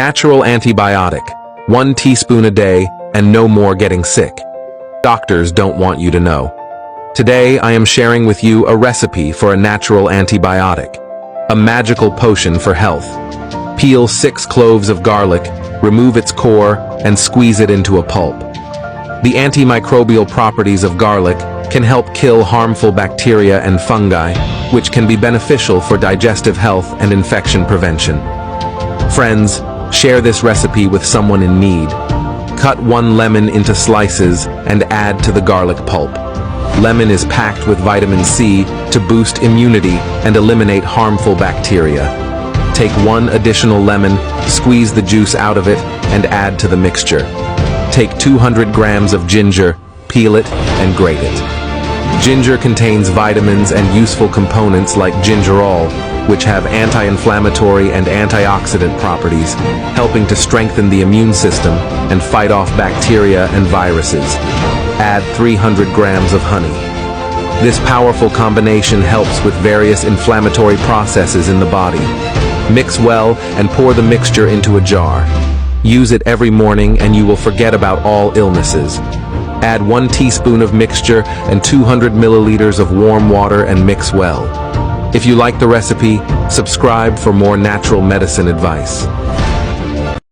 Natural antibiotic. 1 teaspoon a day and no more getting sick. Doctors don't want you to know. Today I am sharing with you a recipe for a natural antibiotic. A magical potion for health. Peel 6 cloves of garlic, remove its core, and squeeze it into a pulp. The antimicrobial properties of garlic can help kill harmful bacteria and fungi, which can be beneficial for digestive health and infection prevention. Friends, share this recipe with someone in need. Cut 1 lemon into slices and add to the garlic pulp. Lemon is packed with vitamin C to boost immunity and eliminate harmful bacteria. Take 1 additional lemon, squeeze the juice out of it, and add to the mixture. Take 200 grams of ginger, peel it, and grate it. Ginger contains vitamins and useful components like gingerol, which have anti-inflammatory and antioxidant properties, helping to strengthen the immune system and fight off bacteria and viruses. Add 300 grams of honey. This powerful combination helps with various inflammatory processes in the body. Mix well and pour the mixture into a jar. Use it every morning and you will forget about all illnesses. Add 1 teaspoon of mixture and 200 milliliters of warm water and mix well. If you like the recipe, subscribe for more natural medicine advice.